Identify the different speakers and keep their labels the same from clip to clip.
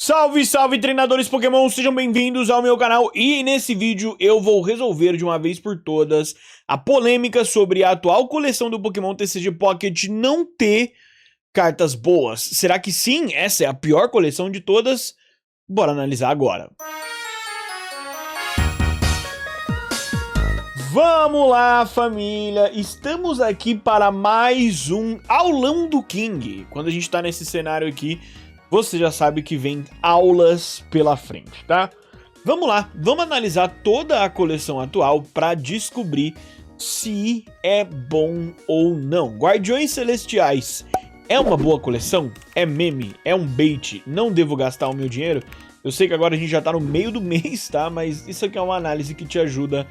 Speaker 1: Salve, salve, treinadores Pokémon, sejam bem-vindos ao meu canal e nesse vídeo eu vou resolver de uma vez por todas a polêmica sobre a atual coleção do Pokémon TCG Pocket não ter cartas boas. Será que sim? Essa é a pior coleção de todas? Bora analisar agora. Vamos lá, família, estamos aqui para mais um Aulão do King. Quando a gente tá nesse cenário aqui, você já sabe que vem aulas pela frente, tá? Vamos lá, vamos analisar toda a coleção atual para descobrir se é bom ou não. Guardiões Celestiais é uma boa coleção? É meme? É um bait? Não devo gastar o meu dinheiro? Eu sei que agora a gente já tá no meio do mês, tá? Mas isso aqui é uma análise que te ajuda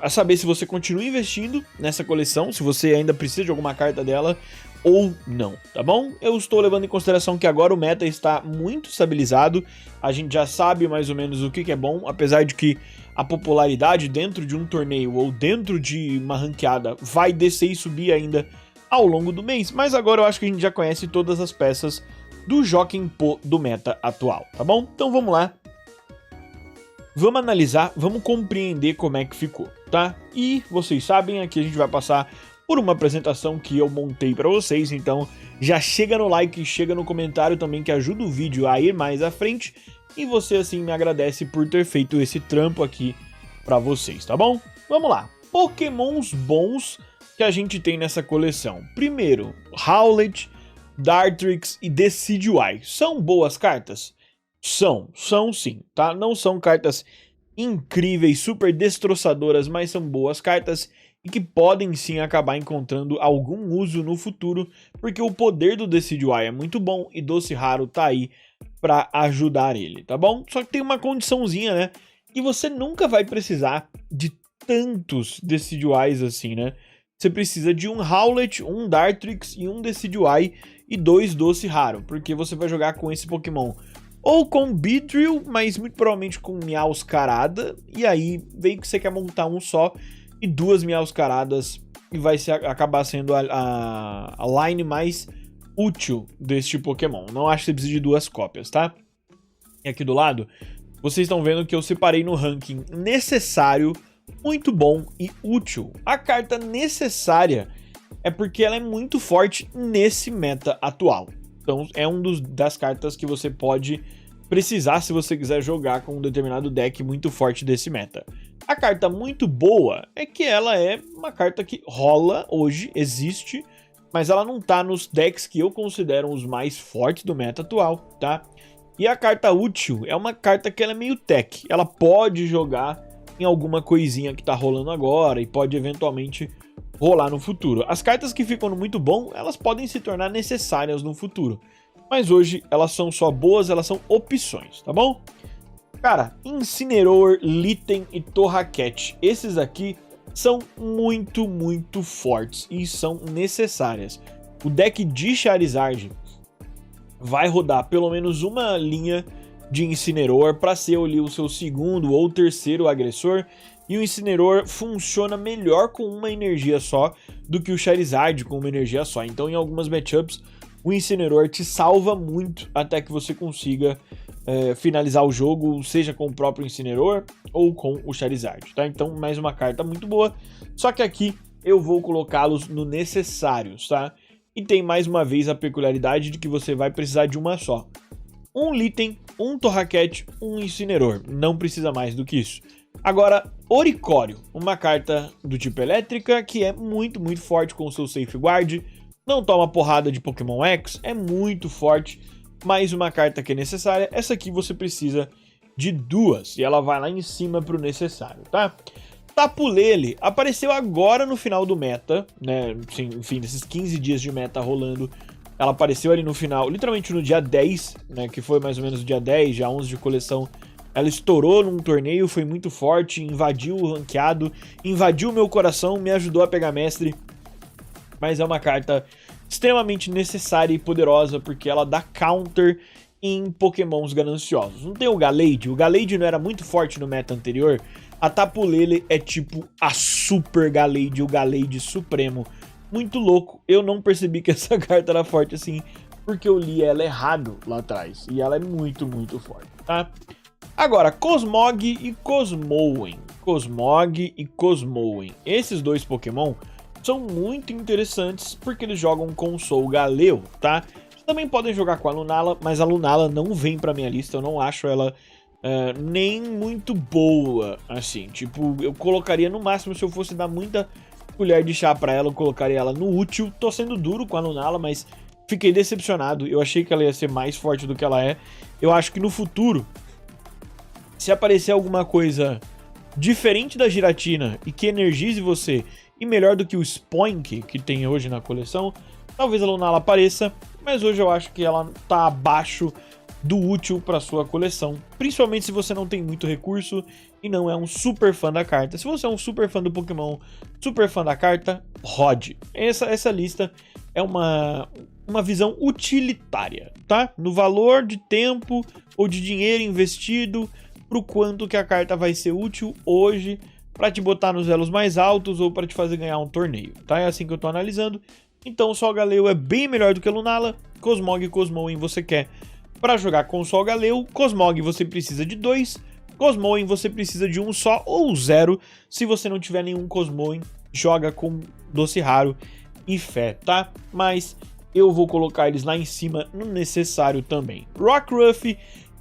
Speaker 1: a saber se você continua investindo nessa coleção, se você ainda precisa de alguma carta dela ou não, tá bom? Eu estou levando em consideração que agora o meta está muito estabilizado, a gente já sabe mais ou menos o que é bom, apesar de que a popularidade dentro de um torneio ou dentro de uma ranqueada vai descer e subir ainda ao longo do mês, mas agora eu acho que a gente já conhece todas as peças do Joaquim Pô do meta atual, tá bom? Então vamos lá. Vamos analisar, vamos compreender como é que ficou, tá? E vocês sabem, aqui a gente vai passar por uma apresentação que eu montei para vocês, então já chega no like, chega no comentário também que ajuda o vídeo a ir mais à frente e você assim me agradece por ter feito esse trampo aqui para vocês, tá bom? Vamos lá, Pokémons bons que a gente tem nessa coleção. Primeiro, Howlet, Dartrix e Decidueye. São boas cartas? São sim, tá? Não são cartas incríveis, super destroçadoras, mas são boas cartas e que podem sim acabar encontrando algum uso no futuro, porque o poder do Decidueye é muito bom e Doce Raro tá aí pra ajudar ele, tá bom? Só que tem uma condiçãozinha, né? Que você nunca vai precisar de tantos Decidueyes assim, né? Você precisa de um Howlet, um Dartrix e um Decidueye e 2 Doce Raro, porque você vai jogar com esse Pokémon ou com Beedrill, mas muito provavelmente com Meowscarada, e aí veio que você quer montar um só e 2 Meowscaradas, e vai acabar sendo a line mais útil deste Pokémon. Não acho que você precisa de 2 cópias, tá? E aqui do lado, vocês estão vendo que eu separei no ranking necessário, muito bom e útil. A carta necessária é porque ela é muito forte nesse meta atual. Então é das cartas que você pode precisar se você quiser jogar com um determinado deck muito forte desse meta. A carta muito boa é que ela é uma carta que rola hoje, existe, mas ela não tá nos decks que eu considero os mais fortes do meta atual, tá? E a carta útil é uma carta que ela é meio tech, ela pode jogar em alguma coisinha que tá rolando agora e pode eventualmente rolar no futuro. As cartas que ficam no muito bom, elas podem se tornar necessárias no futuro. Mas hoje elas são só boas, elas são opções, tá bom? Cara, Incineroar, Litten e Torracat, esses aqui são muito fortes e são necessárias. O deck de Charizard vai rodar pelo menos uma linha de Incineroar para ser ali o seu segundo ou terceiro agressor. E o Incineroar funciona melhor com uma energia só do que o Charizard com uma energia só. Então em algumas matchups o Incineroar te salva muito até que você consiga finalizar o jogo, seja com o próprio Incineroar ou com o Charizard, tá? Então mais uma carta muito boa, só que aqui eu vou colocá-los no necessários, tá? E tem mais uma vez a peculiaridade de que você vai precisar de uma só. Um Litten, um Torracat, um Incineroar, não precisa mais do que isso. Agora, Oricorio, uma carta do tipo elétrica que é muito forte com o seu Safeguard, não toma porrada de Pokémon X, é muito forte, mais uma carta que é necessária. Essa aqui você precisa de 2 e ela vai lá em cima pro necessário, tá? Tapu Lele apareceu agora no final do meta, né? Enfim, nesses 15 dias de meta rolando, ela apareceu ali no final, literalmente no dia 10, né? Que foi mais ou menos o dia 10, dia 11 de coleção. Ela estourou num torneio, foi muito forte, invadiu o ranqueado, invadiu o meu coração, me ajudou a pegar mestre. Mas é uma carta extremamente necessária e poderosa, porque ela dá counter em Pokémons gananciosos. Não tem o Gallade não era muito forte no meta anterior. A Tapu Lele é tipo a Super Gallade, o Gallade supremo. Muito louco, eu não percebi que essa carta era forte assim porque eu li ela errado lá atrás, e ela é muito, muito forte, tá? Agora, Cosmog e Cosmoem. Cosmog e Cosmoem. Esses dois Pokémon são muito interessantes porque eles jogam com o Solgaleo, tá? Também podem jogar com a Lunala, mas a Lunala não vem pra minha lista, eu não acho ela nem muito boa, assim. Tipo, eu colocaria no máximo, se eu fosse dar muita colher de chá pra ela, eu colocaria ela no útil. Tô sendo duro com a Lunala, mas fiquei decepcionado. Eu achei que ela ia ser mais forte do que ela é. Eu acho que no futuro, se aparecer alguma coisa diferente da Giratina e que energize você e melhor do que o Spoink que tem hoje na coleção, talvez a Lunala apareça, mas hoje eu acho que ela tá abaixo do útil para sua coleção, principalmente se você não tem muito recurso e não é um super fã da carta. Se você é um super fã do Pokémon, super fã da carta, rode. Essa lista é uma visão utilitária, tá? No valor de tempo ou de dinheiro investido, pro quanto que a carta vai ser útil hoje para te botar nos elos mais altos ou para te fazer ganhar um torneio, tá? É assim que eu tô analisando. Então o Solgaleo é bem melhor do que a Lunala. Cosmog e Cosmoem você quer para jogar com o Solgaleo. Cosmog você precisa de 2. Cosmoem você precisa de um só ou 0. Se você não tiver nenhum Cosmoem, joga com Doce Raro e fé, tá? Mas eu vou colocar eles lá em cima no necessário também. Rockruff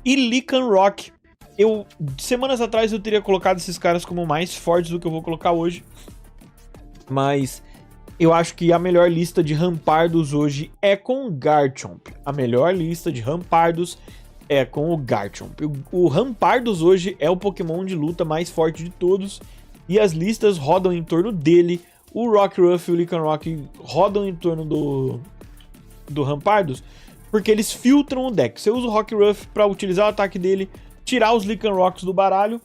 Speaker 1: e Lycanroc. Semanas atrás eu teria colocado esses caras como mais fortes do que eu vou colocar hoje. Mas eu acho que a melhor lista de Rampardos hoje é com o Garchomp. A melhor lista de Rampardos é com o Garchomp. O Rampardos hoje é o Pokémon de luta mais forte de todos. E as listas rodam em torno dele. O Rockruff e o Lycanroc rodam em torno do Rampardos, porque eles filtram o deck. Você usa o Rockruff para utilizar o ataque dele, tirar os Lycanrocs do baralho,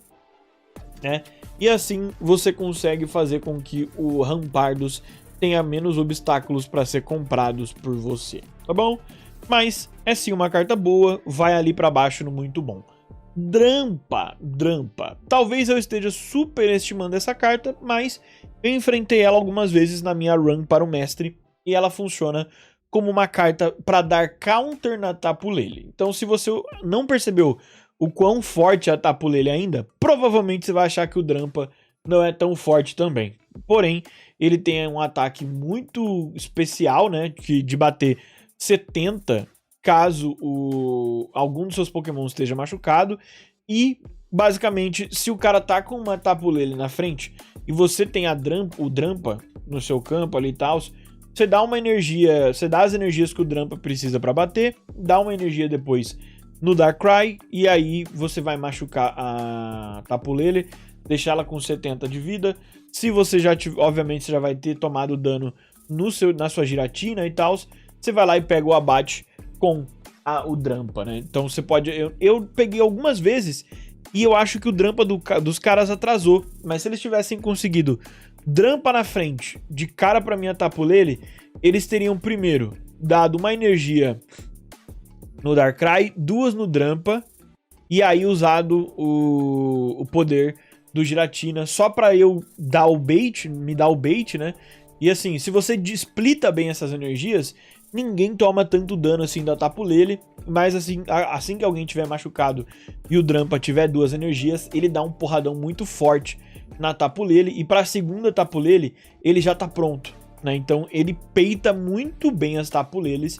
Speaker 1: né? E assim você consegue fazer com que o Rampardos tenha menos obstáculos para ser comprados por você, tá bom? Mas é sim uma carta boa, vai ali para baixo no muito bom. Drampa. Talvez eu esteja superestimando essa carta, mas eu enfrentei ela algumas vezes na minha run para o mestre e ela funciona como uma carta para dar counter na Tapu Lele. Então se você não percebeu o quão forte é a Tapu Lele ainda, provavelmente você vai achar que o Drampa não é tão forte também. Porém, ele tem um ataque muito especial, né, de bater 70 caso algum dos seus Pokémon esteja machucado. E, basicamente, se o cara tá com uma Tapu Lele na frente e você tem o Drampa no seu campo ali e tal, você dá uma energia, você dá as energias que o Drampa precisa para bater, dá uma energia depois no Darkrai, e aí você vai machucar a Tapu Lele, deixar ela com 70 de vida. Se você já tiver, obviamente você já vai ter tomado dano na sua Giratina e tal, você vai lá e pega o abate com o Drampa, né? Então você pode... Eu peguei algumas vezes e eu acho que o Drampa dos caras atrasou, mas se eles tivessem conseguido Drampa na frente, de cara pra minha Tapu Lele, eles teriam primeiro dado uma energia no Darkrai, 2 no Drampa, e aí usado o poder do Giratina só pra eu dar o bait, me dar o bait, né? E assim, se você splita bem essas energias, ninguém toma tanto dano assim da Tapu Lele, mas assim que alguém tiver machucado e o Drampa tiver 2 energias, ele dá um porradão muito forte na Tapu Lele, e pra segunda Tapu Lele, ele já tá pronto, né? Então ele peita muito bem as Tapu Leles,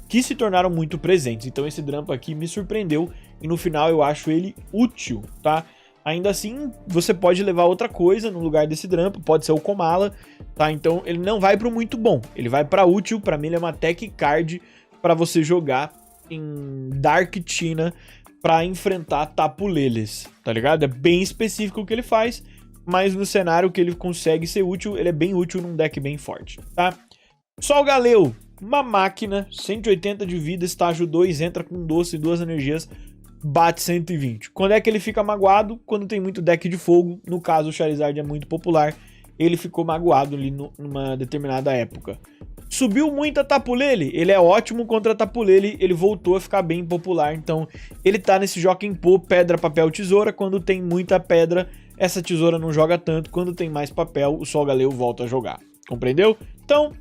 Speaker 1: que se tornaram muito presentes. Então esse Drampa aqui me surpreendeu, e no final eu acho ele útil, tá? Ainda assim, você pode levar outra coisa no lugar desse Drampa, pode ser o Komala, tá? Então ele não vai pro muito bom, ele vai pra útil. Pra mim ele é uma tech card pra você jogar em Dark Tina pra enfrentar Tapu Leles, tá ligado? É bem específico o que ele faz, mas no cenário que ele consegue ser útil, ele é bem útil num deck bem forte, tá? Solgaleo, uma máquina, 180 de vida, estágio 2, entra com doce, 2 energias, bate 120. Quando é que ele fica magoado? Quando tem muito deck de fogo. No caso, o Charizard é muito popular. Ele ficou magoado ali numa determinada época. Subiu muito a Tapu Lele. Ele é ótimo contra a Tapu Lele. Ele voltou a ficar bem popular. Então, ele tá nesse Jockey Pô, pedra, papel, tesoura. Quando tem muita pedra, essa tesoura não joga tanto. Quando tem mais papel, o Solgaleo volta a jogar. Compreendeu? Então,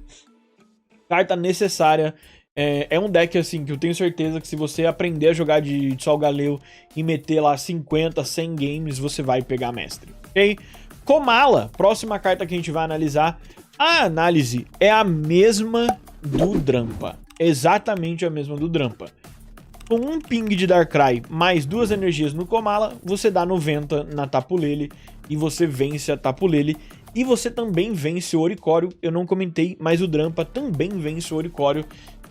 Speaker 1: carta necessária. É um deck, assim, que eu tenho certeza que se você aprender a jogar de Sol Galeu e meter lá 50, 100 games, você vai pegar mestre, ok? Komala, próxima carta que a gente vai analisar. A análise é a mesma do Drampa. Exatamente a mesma do Drampa. Com um ping de Darkrai mais 2 energias no Komala, você dá 90 na Tapu Lele e você vence a Tapu Lele. E você também vence o Oricorio. Eu não comentei, mas o Drampa também vence o Oricorio.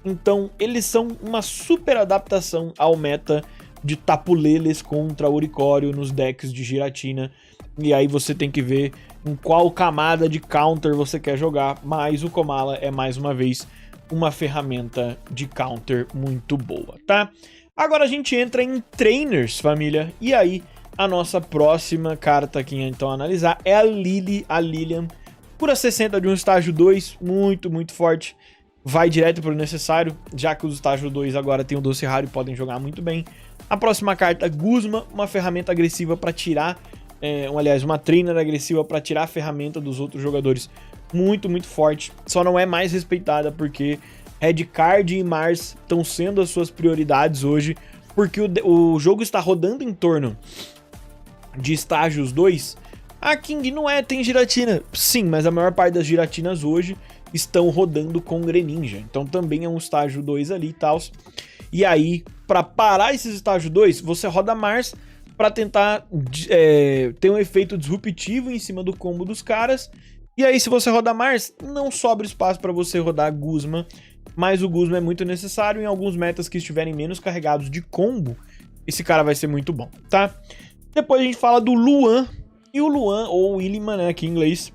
Speaker 1: Então, eles são uma super adaptação ao meta de Tapu Leles contra Oricorio nos decks de Giratina. E aí você tem que ver em qual camada de counter você quer jogar. Mas o Komala é, mais uma vez, uma ferramenta de counter muito boa, tá? Agora a gente entra em Trainers, família. E aí, a nossa próxima carta aqui, então, a analisar é a Lilian. Cura 60 de um estágio 2, muito forte. Vai direto para o necessário, já que os estágio 2 agora tem o doce raro e podem jogar muito bem. A próxima carta, Guzma, uma ferramenta agressiva para tirar, uma trainer agressiva para tirar a ferramenta dos outros jogadores. Muito forte, só não é mais respeitada porque Redcard e Mars estão sendo as suas prioridades hoje, porque o jogo está rodando em torno de estágios 2. A King não tem Giratina, sim, mas a maior parte das Giratinas hoje estão rodando com Greninja, então também é um estágio 2 ali e tal. E aí, para parar esses estágio 2, você roda Mars para tentar ter um efeito disruptivo em cima do combo dos caras. E aí, se você roda Mars, não sobra espaço para você rodar Guzma, mas o Guzma é muito necessário em alguns metas que estiverem menos carregados de combo. Esse cara vai ser muito bom, tá? Depois a gente fala do Luan, e o Luan, ou Illiman, né, aqui em inglês,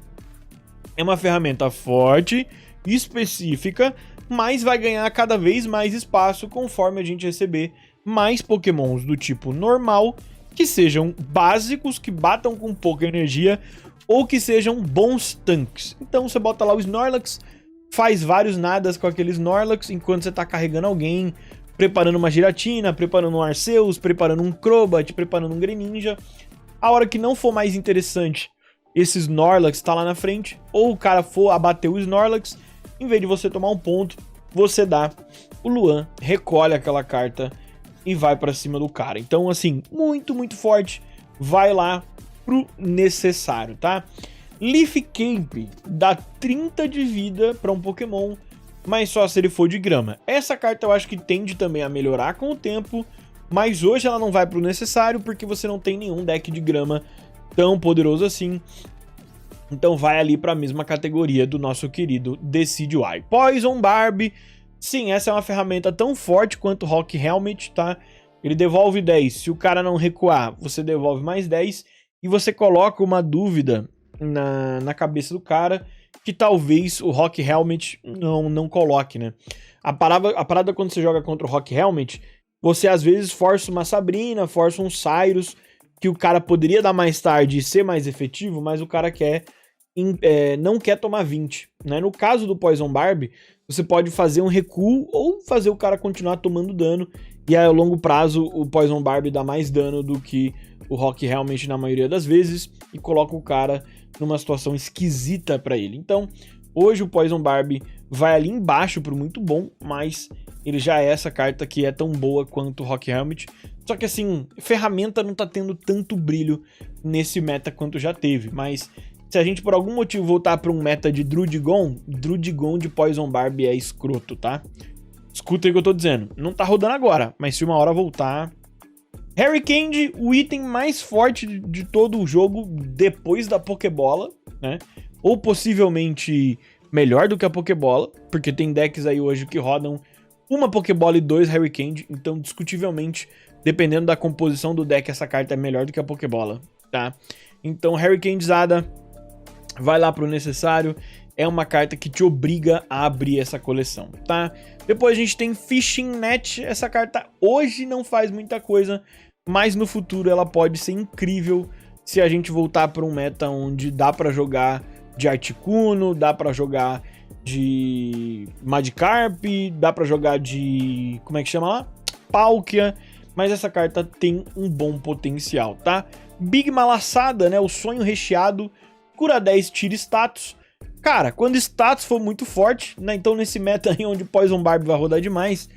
Speaker 1: é uma ferramenta forte, específica, mas vai ganhar cada vez mais espaço conforme a gente receber mais pokémons do tipo normal, que sejam básicos, que batam com pouca energia, ou que sejam bons tanques. Então você bota lá o Snorlax, faz vários nadas com aquele Snorlax, enquanto você tá carregando alguém, preparando uma Giratina, preparando um Arceus, preparando um Crobat, preparando um Greninja. A hora que não for mais interessante esse Snorlax tá lá na frente, ou o cara for abater o Snorlax, em vez de você tomar um ponto, você dá o Luan, recolhe aquela carta e vai pra cima do cara. Então, assim, muito forte, vai lá pro necessário, tá? Leaf Cape dá 30 de vida pra um Pokémon, mas só se ele for de grama. Essa carta eu acho que tende também a melhorar com o tempo, mas hoje ela não vai pro necessário porque você não tem nenhum deck de grama tão poderoso assim. Então vai ali para a mesma categoria do nosso querido Decidueye. Poison Barb, sim, essa é uma ferramenta tão forte quanto Rock Helmet, tá? Ele devolve 10, se o cara não recuar, você devolve mais 10, e você coloca uma dúvida na cabeça do cara, que talvez o Rock Helmet não coloque, né? A parada quando você joga contra o Rock Helmet, você às vezes força uma Sabrina, força um Cyrus, que o cara poderia dar mais tarde e ser mais efetivo, mas o cara não quer tomar 20, né? No caso do Poison Barb, você pode fazer um recuo ou fazer o cara continuar tomando dano, e aí, a longo prazo o Poison Barb dá mais dano do que o Rock Helmet na maioria das vezes, e coloca o cara numa situação esquisita pra ele. Então, hoje o Poison Barb vai ali embaixo pro muito bom, mas ele já é essa carta que é tão boa quanto o Rock Helmet. Só que assim, ferramenta não tá tendo tanto brilho nesse meta quanto já teve, mas se a gente por algum motivo voltar pra um meta de Druddigon de Poison Barb é escroto, tá? Escuta aí o que eu tô dizendo. Não tá rodando agora, mas se uma hora voltar... Harry Candy, o item mais forte de todo o jogo depois da Pokébola, né? Ou possivelmente melhor do que a Pokébola, porque tem decks aí hoje que rodam uma Pokébola e 2 Harry Candy, então discutivelmente, dependendo da composição do deck, essa carta é melhor do que a Pokébola, tá? Então Harry Candyzada, vai lá pro necessário, é uma carta que te obriga a abrir essa coleção, tá? Depois a gente tem Fishing Net, essa carta hoje não faz muita coisa, mas no futuro ela pode ser incrível se a gente voltar para um meta onde dá para jogar de Articuno, dá para jogar de Magikarp, dá para jogar de... como é que chama lá? Palkia, mas essa carta tem um bom potencial, tá? Big Malaçada, né? O sonho recheado, cura 10, tira status. Cara, quando status for muito forte, né? Então nesse meta aí onde Poison Barb vai rodar demais,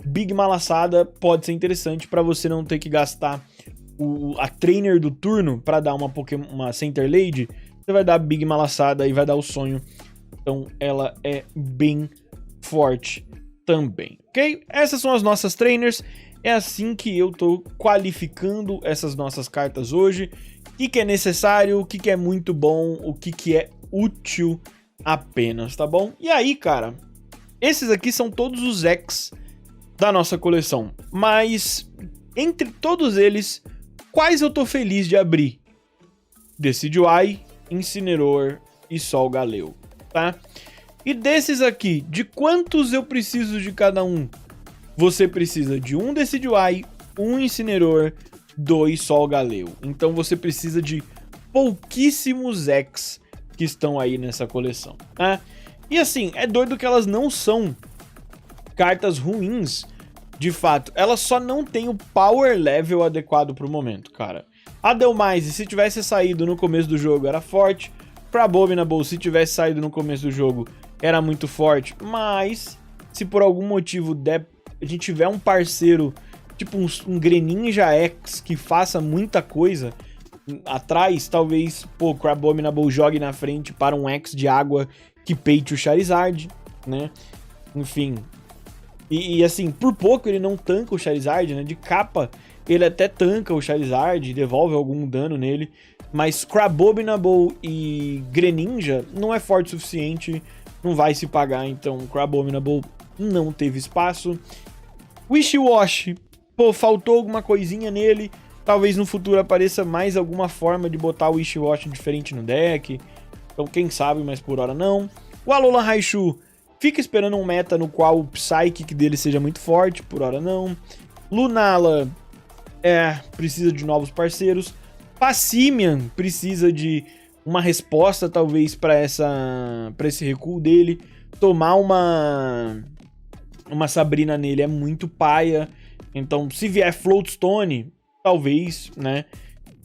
Speaker 1: Big Malassada pode ser interessante pra você não ter que gastar a trainer do turno pra dar uma Center Lady. Você vai dar Big Malassada e vai dar o sonho. Então ela é bem forte também, ok? Essas são as nossas trainers. É assim que eu tô qualificando essas nossas cartas hoje. O que é necessário, o que é muito bom, o que é útil apenas, tá bom? E aí, cara, esses aqui são todos os X da nossa coleção. Mas, entre todos eles, quais eu tô feliz de abrir? Decidueye, Incineroar e Sol Galeu, tá? E desses aqui, de quantos eu preciso de cada um? Você precisa de um Decidueye, um Incineroar, 2 Sol Galeu. Então você precisa de pouquíssimos X que estão aí nessa coleção, né? E assim, é doido que elas não são cartas ruins, de fato. Elas só não têm o power level adequado pro momento, cara. A Dhelmise, se tivesse saído no começo do jogo, era forte. Crabominable, se tivesse saído no começo do jogo, era muito forte. Mas, se por algum motivo a gente tiver um parceiro, tipo um Greninja X, que faça muita coisa atrás, talvez, pô, Crabominable jogue na frente para um X de água que peite o Charizard, né? Enfim. E assim, por pouco ele não tanca o Charizard, né? De capa, ele até tanca o Charizard, devolve algum dano nele. Mas Crabominable e Greninja não é forte o suficiente, não vai se pagar, então Crabominable não teve espaço. Wishiwashi, pô, faltou alguma coisinha nele. Talvez no futuro apareça mais alguma forma de botar o Wishiwashi diferente no deck. Então quem sabe, mas por hora não. O Alolan Raichu fica esperando um meta no qual o Psychic dele seja muito forte, por hora não. Lunala precisa de novos parceiros. Passimian precisa de uma resposta talvez para esse recuo dele. Tomar uma Sabrina nele é muito paia. Então se vier Floatstone, talvez, né?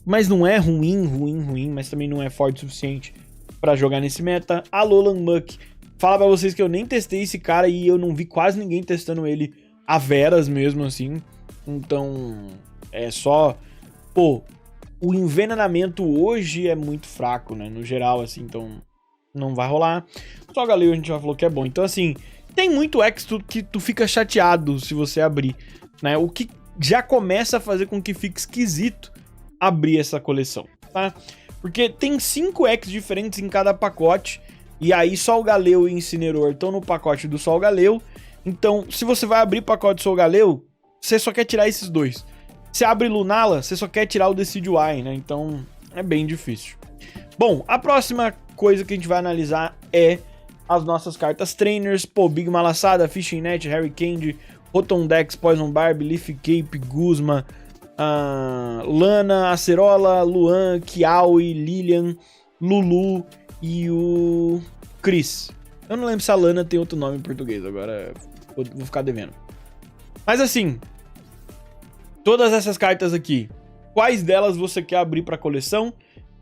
Speaker 1: Mas não é ruim, mas também não é forte o suficiente pra jogar nesse meta. Alolan Muck, fala pra vocês que eu nem testei esse cara e eu não vi quase ninguém testando ele a veras mesmo, assim. Então, é só... Pô, o envenenamento hoje é muito fraco, né? No geral, assim, então não vai rolar. Só o Galeu a gente já falou que é bom. Então, assim, tem muito X que tu fica chateado se você abrir, né? O que já começa a fazer com que fique esquisito abrir essa coleção, tá? Porque tem 5 X diferentes em cada pacote, e aí só o Galeu e Incineroar estão no pacote do Sol Galeu. Então, se você vai abrir pacote do Sol Galeu, você só quer tirar esses dois. Se abre Lunala, você só quer tirar o Decidueye, né? Então, é bem difícil. Bom, a próxima coisa que a gente vai analisar é as nossas cartas trainers. Pô, Big Malassada, Fishing Net, Harry Candy, Rotom-Dex, Poison Barb, Leaf Cape, Guzma, Lana, Acerola, Luan, Kiawe, Lilian, Lulu e o Chris. Eu não lembro se a Lana tem outro nome em português, agora vou ficar devendo. Mas assim, todas essas cartas aqui, quais delas você quer abrir para coleção?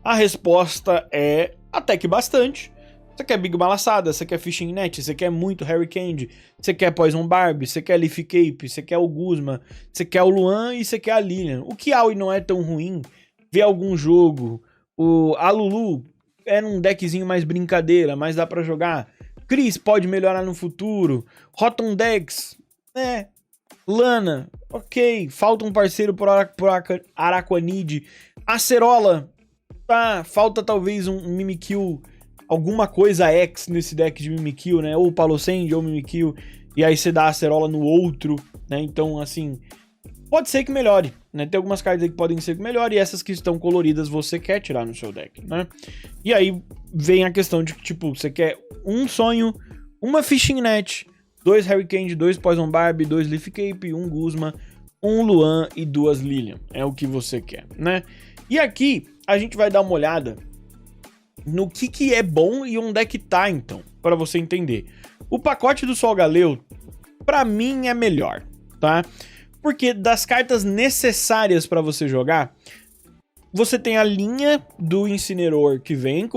Speaker 1: A resposta é até que bastante. Você quer Big Malassada, você quer Fishing Net, você quer muito Harry Candy, você quer Poison Barb, você quer Leaf Cape, você quer o Guzma, você quer o Luan e você quer a Lilian. O Kiawe não é tão ruim, vê algum jogo. A Lulu é num deckzinho mais brincadeira, mas dá pra jogar. Chris pode melhorar no futuro. Rotom-Dex, Lana, ok. Falta um parceiro por Araquanid. Acerola, tá. Falta talvez um Mimikyu, alguma coisa X nesse deck de Mimikyu, né? Ou Palosand ou Mimikyu. E aí você dá a Acerola no outro, né? Então, assim, pode ser que melhore, né? Tem algumas cartas aí que podem ser que melhore, e essas que estão coloridas você quer tirar no seu deck, né? E aí vem a questão de, tipo, você quer um sonho, uma Fishing Net, 2 Harry Candy, 2 Poison Barb, 2 Leaf Cape, 1 Guzma, 1 Luan e 2 Lilian. É o que você quer, né? E aqui a gente vai dar uma olhada no que é bom e onde é que tá, então, para você entender. O pacote do Sol Galeu, pra mim, é melhor, tá? Porque das cartas necessárias para você jogar, você tem a linha do Incineroar que vem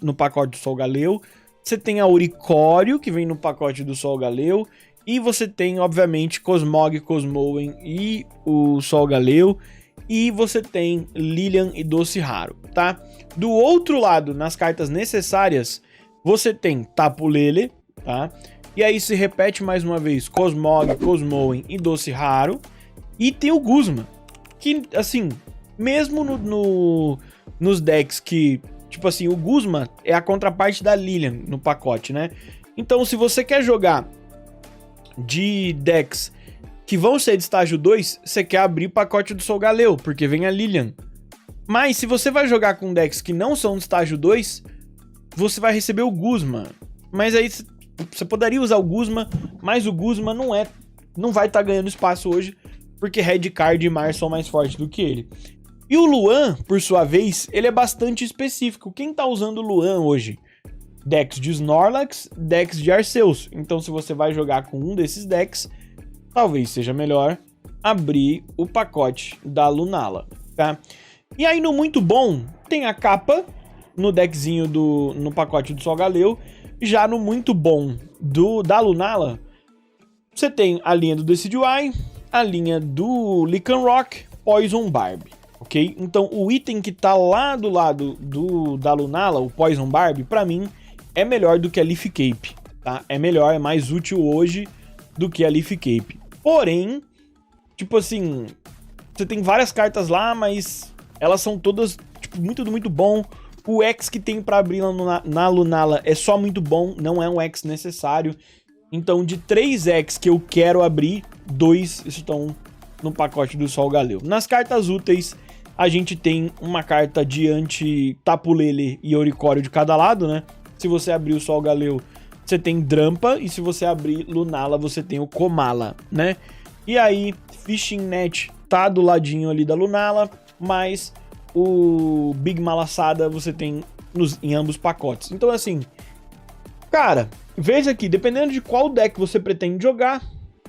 Speaker 1: no pacote do Sol Galeu, Você tem a Uricório, que vem no pacote do Sol Galeu. E você tem, obviamente, Cosmog, Cosmoem e o Sol Galeu. E você tem Lilian e Doce Raro, tá? Do outro lado, nas cartas necessárias, você tem Tapu Lele, tá? E aí se repete mais uma vez Cosmog, Cosmoem e Doce Raro. E tem o Guzma, que, assim, mesmo nos decks que... Tipo assim, o Guzma é a contraparte da Lilian no pacote, né? Então, se você quer jogar de decks que vão ser de estágio 2, você quer abrir o pacote do Sol Galeu, porque vem a Lilian. Mas, se você vai jogar com decks que não são de estágio 2, você vai receber o Guzma. Mas aí, você poderia usar o Guzma, mas o Guzma não vai estar ganhando espaço hoje, porque Red Card e Mar são mais fortes do que ele. E o Luan, por sua vez, ele é bastante específico. Quem tá usando o Luan hoje? Decks de Snorlax, decks de Arceus. Então, se você vai jogar com um desses decks, talvez seja melhor abrir o pacote da Lunala, tá? E aí, no muito bom, tem a capa no deckzinho no pacote do Sol Galeu. Já no muito bom da Lunala, você tem a linha do Decidueye, a linha do Lycanroc, Poison Barb. Ok? Então, o item que tá lá do lado da Lunala, o Poison Barb, pra mim, é melhor do que a Leaf Cape, tá? É melhor, é mais útil hoje do que a Leaf Cape. Porém, tipo assim, você tem várias cartas lá, mas elas são todas, tipo, muito bom. O X que tem pra abrir na Lunala é só muito bom, não é um X necessário. Então, de 3 X que eu quero abrir, 2 estão no pacote do Sol Galeu. Nas cartas úteis, a gente tem uma carta de anti-Tapu Lele e Uricório de cada lado, né? Se você abrir o Sol Galeu, você tem Drampa, e se você abrir Lunala, você tem o Komala, né? E aí, Fishing Net tá do ladinho ali da Lunala, mas o Big Malassada você tem em ambos pacotes. Então, assim, cara, veja aqui, dependendo de qual deck você pretende jogar,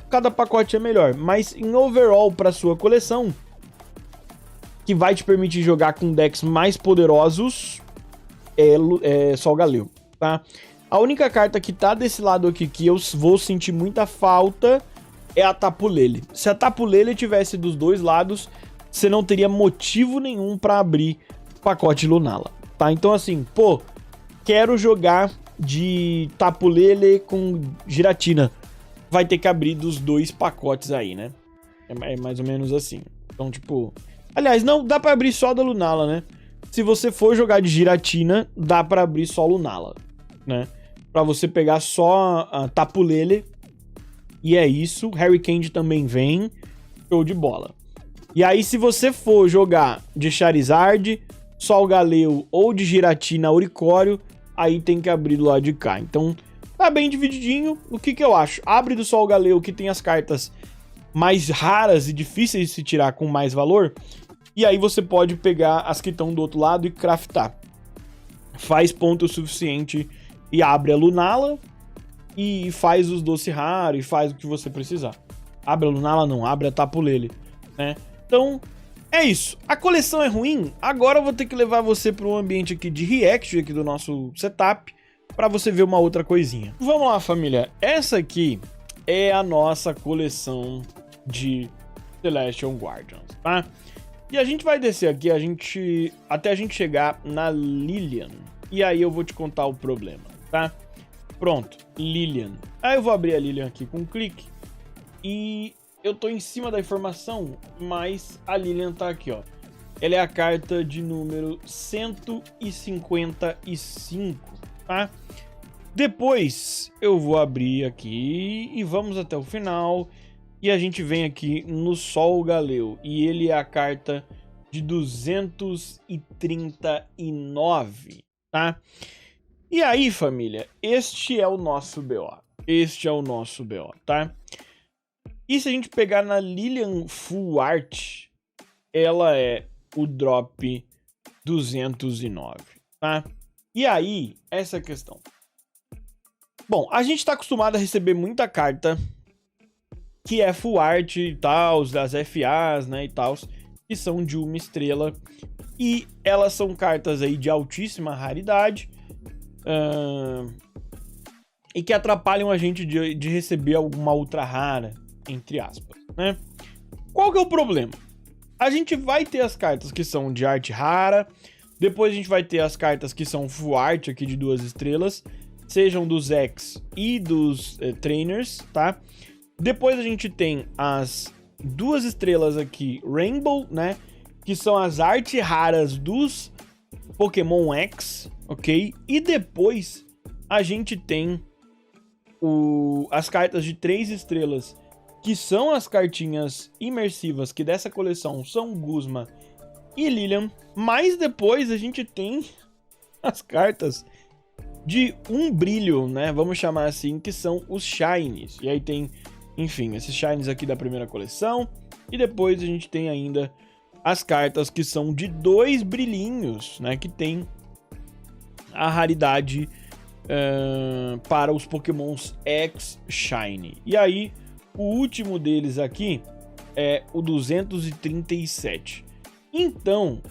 Speaker 1: cada pacote é melhor. Mas em overall para sua coleção, que vai te permitir jogar com decks mais poderosos, é Sol Galeu, tá? A única carta que tá desse lado aqui que eu vou sentir muita falta é a Tapu Lele. Se a Tapu Lele tivesse dos dois lados, você não teria motivo nenhum pra abrir o pacote Lunala, tá? Então assim, pô, quero jogar de Tapu Lele com Giratina. Vai ter que abrir dos dois pacotes aí, né? É mais ou menos assim. Então, tipo... Aliás, não, dá pra abrir só da Lunala, né? Se você for jogar de Giratina, dá pra abrir só Lunala, né? Pra você pegar só a Tapu Lele. E é isso. Harry Candy também vem. Show de bola. E aí, se você for jogar de Charizard, Sol Galeu ou de Giratina Uricório, aí tem que abrir do lado de cá. Então, tá bem divididinho. O que eu acho? Abre do Sol Galeu, que tem as cartas mais raras e difíceis de se tirar com mais valor. E aí você pode pegar as que estão do outro lado e craftar. Faz ponto suficiente e abre a Lunala. E faz os Doce Raro e faz o que você precisar. Abre a Lunala não, abre a Tapu Lele, né? Então, é isso. A coleção é ruim? Agora eu vou ter que levar você para um ambiente aqui de react aqui do nosso setup, para você ver uma outra coisinha. Vamos lá, família. Essa aqui é a nossa coleção de Celestial Guardians, tá? E a gente vai descer aqui, até a gente chegar na Lilian. E aí eu vou te contar o problema, tá? Pronto, Lilian. Aí eu vou abrir a Lilian aqui com um clique. E eu tô em cima da informação, mas a Lilian tá aqui, ó. Ela é a carta de número 155, tá? Depois eu vou abrir aqui e vamos até o final. E a gente vem aqui no Sol Galeu. E ele é a carta de 239, tá? E aí, família, este é o nosso BO. Este é o nosso BO, tá? E se a gente pegar na Lilian Full Art, ela é o drop 209, tá? E aí, essa é a questão. Bom, a gente tá acostumado a receber muita carta que é Full Art e tal, das FAs, né, e tal, que são de uma estrela. E elas são cartas aí de altíssima raridade. e que atrapalham a gente de receber alguma ultra rara, entre aspas, né? Qual que é o problema? A gente vai ter as cartas que são de arte rara, depois a gente vai ter as cartas que são full art aqui de 2 estrelas, sejam dos X e dos trainers, tá? Depois a gente tem as 2 estrelas aqui, Rainbow, né? Que são as artes raras dos Pokémon X, ok? E depois a gente tem as cartas de 3 estrelas, que são as cartinhas imersivas, que dessa coleção são Guzma e Lilian. Mas depois a gente tem as cartas de um brilho, né? Vamos chamar assim, que são os Shinies. E aí tem, enfim, esses Shinies aqui da primeira coleção. E depois a gente tem ainda as cartas que são de 2 brilhinhos, né? Que tem a raridade para os Pokémons X Shiny. E aí, o último deles aqui é o 237. Então,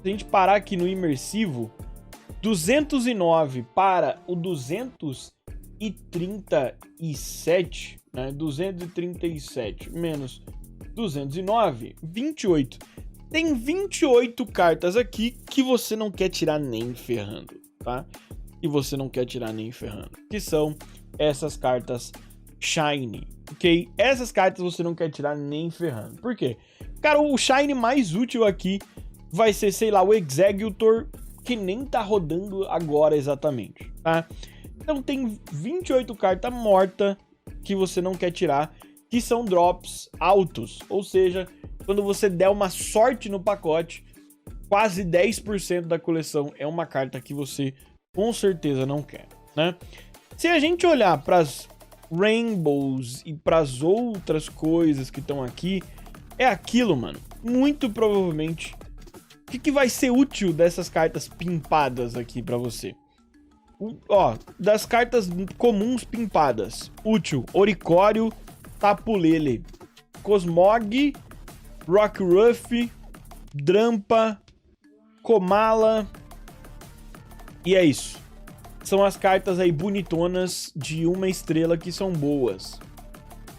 Speaker 1: se a gente parar aqui no imersivo, 209 para o 237, né? 237 menos 209, 28. Tem 28 cartas aqui que você não quer tirar nem ferrando, tá? E você não quer tirar nem ferrando. Que são essas cartas Shiny, ok? Essas cartas você não quer tirar nem ferrando. Por quê? Cara, o Shiny mais útil aqui vai ser, sei lá, o Exeggutor, que nem tá rodando agora exatamente, tá? Então tem 28 cartas mortas que você não quer tirar, que são drops altos. Ou seja, quando você der uma sorte no pacote, quase 10% da coleção é uma carta que você com certeza não quer, né? Se a gente olhar para as Rainbows e para as outras coisas que estão aqui, é aquilo, mano. Muito provavelmente, o que vai ser útil dessas cartas pimpadas aqui para você? Ó, das cartas comuns pimpadas, útil: Oricório, Tapu Lele, Cosmog, Rockruff, Drampa, Komala. E é isso. São as cartas aí bonitonas de 1 estrela que são boas.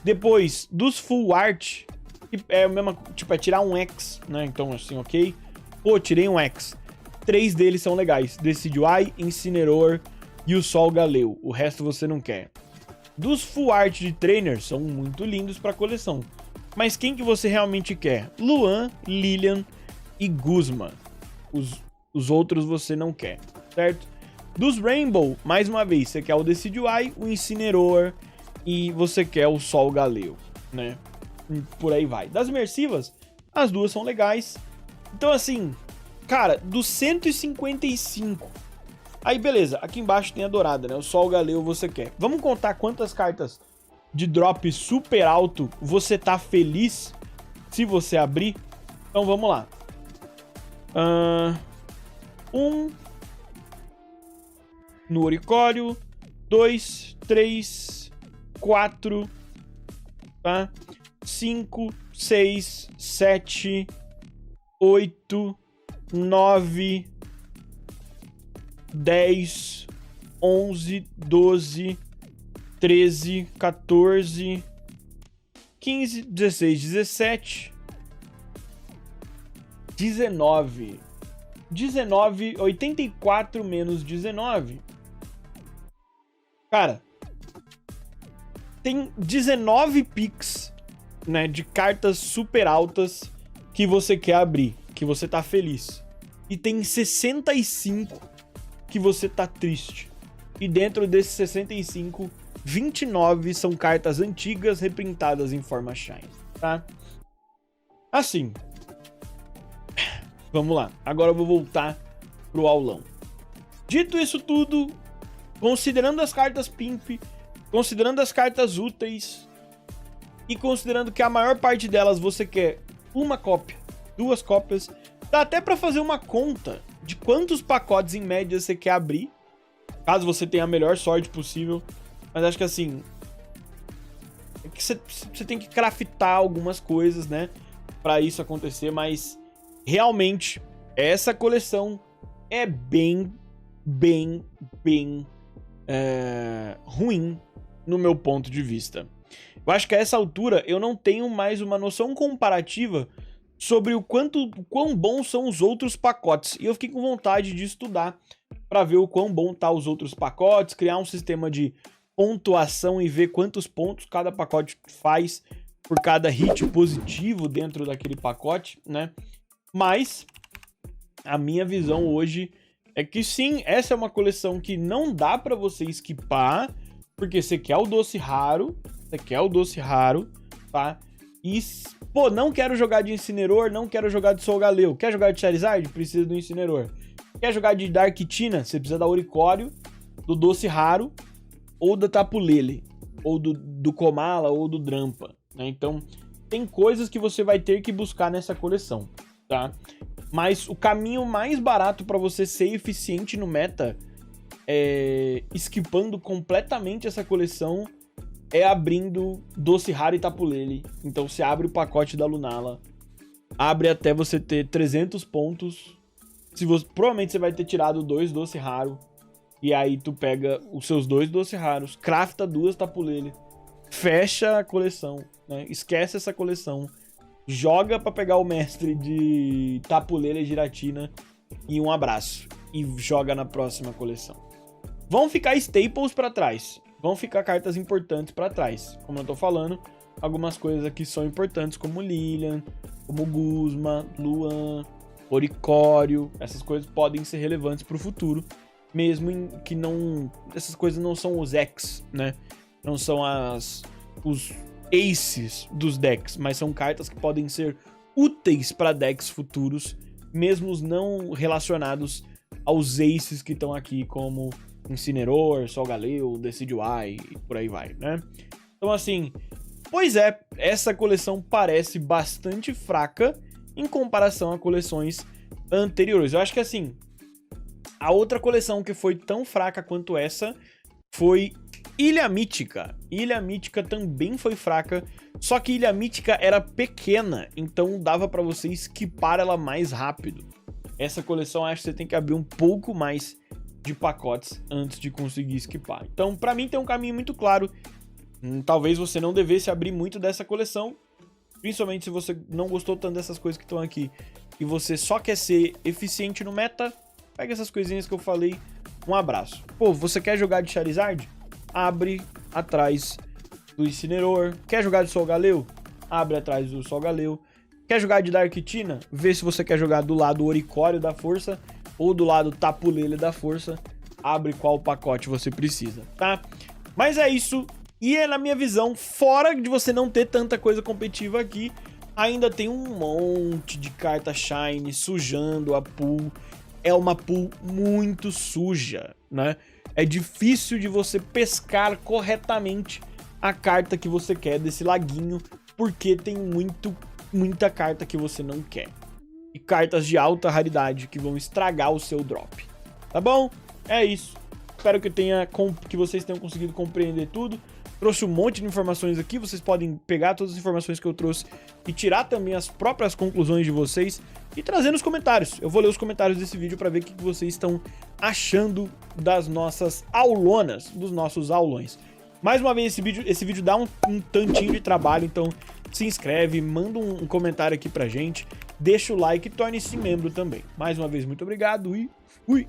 Speaker 1: Depois, dos Full Art, é a mesma, tipo, é tirar um X, né? Então, assim, ok. Pô, tirei um X. 3 deles são legais: Decidueye, Incineroar e o Sol Galeu. O resto você não quer. Dos Full Art de Trainer, são muito lindos pra coleção. Mas quem que você realmente quer? Luan, Lilian e Guzma. Os outros você não quer, certo? Dos Rainbow, mais uma vez, você quer o Decidueye, o Incineroar e você quer o Sol Galeu, né? Por aí vai. Das imersivas, as duas são legais. Então, assim, cara, dos 155... Aí, beleza, aqui embaixo tem a dourada, né? O Sol Galeu você quer. Vamos contar quantas cartas de drop super alto você tá feliz se você abrir? Então, vamos lá. 1 no Oricório, 2, 3, 4, tá? 5, 6, 7, 8, 9, 10, 11, 12, 13, 14, 15, 16, 17, 19. 19, 84 menos 19. Cara, tem 19 picks, né, de cartas super altas que você quer abrir, que você tá feliz. E tem 65 que você tá triste. E dentro desses 65, 29 são cartas antigas reprintadas em forma Shine, tá? Assim, vamos lá. Agora eu vou voltar pro aulão. Dito isso tudo, considerando as cartas Pimp, considerando as cartas úteis e considerando que a maior parte delas você quer uma cópia, 2 cópias, dá até pra fazer uma conta de quantos pacotes em média você quer abrir, caso você tenha a melhor sorte possível. Mas acho que assim, é que você tem que craftar algumas coisas, né, pra isso acontecer. Mas realmente essa coleção é bem ruim no meu ponto de vista. Eu acho que a essa altura eu não tenho mais uma noção comparativa sobre o quão bons são os outros pacotes. E eu fiquei com vontade de estudar para ver o quão bom tá os outros pacotes, criar um sistema de pontuação e ver quantos pontos cada pacote faz por cada hit positivo dentro daquele pacote, né? Mas a minha visão hoje é que sim, essa é uma coleção que não dá pra você esquipar, porque você quer o doce raro, tá? E, pô, não quero jogar de Incineroar, não quero jogar de Solgaleo. Quer jogar de Charizard? Precisa do Incineroar. Quer jogar de Darktina? Você precisa da Oricório, do doce raro, ou da Tapu Lele, ou do Komala, ou do Drampa, né? Então, tem coisas que você vai ter que buscar nessa coleção, tá? Mas o caminho mais barato para você ser eficiente no meta, esquipando completamente essa coleção, é abrindo Doce Raro e Tapu Lele. Então você abre o pacote da Lunala, abre até você ter 300 pontos. Provavelmente você vai ter tirado 2 Doce Raro. E aí tu pega os seus 2 Doce Raros, crafta 2 Tapu Lele, fecha a coleção, né? Esquece essa coleção. Joga pra pegar o mestre de Tapu Lele e Giratina e um abraço. E joga na próxima coleção. Vão ficar staples pra trás. Vão ficar cartas importantes pra trás. Como eu tô falando, algumas coisas aqui são importantes, como Lilian, como Guzma, Luan, Oricório. Essas coisas podem ser relevantes pro futuro, mesmo que não... Essas coisas não são os X, né? Não são os aces dos decks, mas são cartas que podem ser úteis para decks futuros, mesmo os não relacionados aos aces que estão aqui, como Incineroar, Solgaleo, Decidueye e por aí vai, né? Então assim, pois é, essa coleção parece bastante fraca em comparação a coleções anteriores. Eu acho que assim, a outra coleção que foi tão fraca quanto essa foi Ilha Mítica. Ilha Mítica também foi fraca, só que Ilha Mítica era pequena, então dava pra você esquipar ela mais rápido. Essa coleção acho que você tem que abrir um pouco mais de pacotes antes de conseguir esquipar. Então, pra mim tem um caminho muito claro. Talvez você não devesse abrir muito dessa coleção, principalmente se você não gostou tanto dessas coisas que estão aqui e você só quer ser eficiente no meta, pega essas coisinhas que eu falei, um abraço. Pô, você quer jogar de Charizard? Abre atrás do Incineroar. Quer jogar de Solgaleo? Abre atrás do Solgaleo. Quer jogar de Darktina? Vê se você quer jogar do lado Oricório da força ou do lado Tapu Lele da força. Abre qual pacote você precisa, tá? Mas é isso. E é na minha visão, fora de você não ter tanta coisa competitiva aqui, ainda tem um monte de carta Shine sujando a pool. É uma pool muito suja, né? É difícil de você pescar corretamente a carta que você quer desse laguinho, porque tem muita carta que você não quer. E cartas de alta raridade que vão estragar o seu drop. Tá bom? É isso. Espero que vocês tenham conseguido compreender tudo. Trouxe um monte de informações aqui, vocês podem pegar todas as informações que eu trouxe e tirar também as próprias conclusões de vocês e trazer nos comentários. Eu vou ler os comentários desse vídeo para ver o que vocês estão achando das nossas aulonas, dos nossos aulões. Mais uma vez, esse vídeo dá um tantinho de trabalho, então se inscreve, manda um comentário aqui pra gente, deixa o like e torne-se membro também. Mais uma vez, muito obrigado e fui!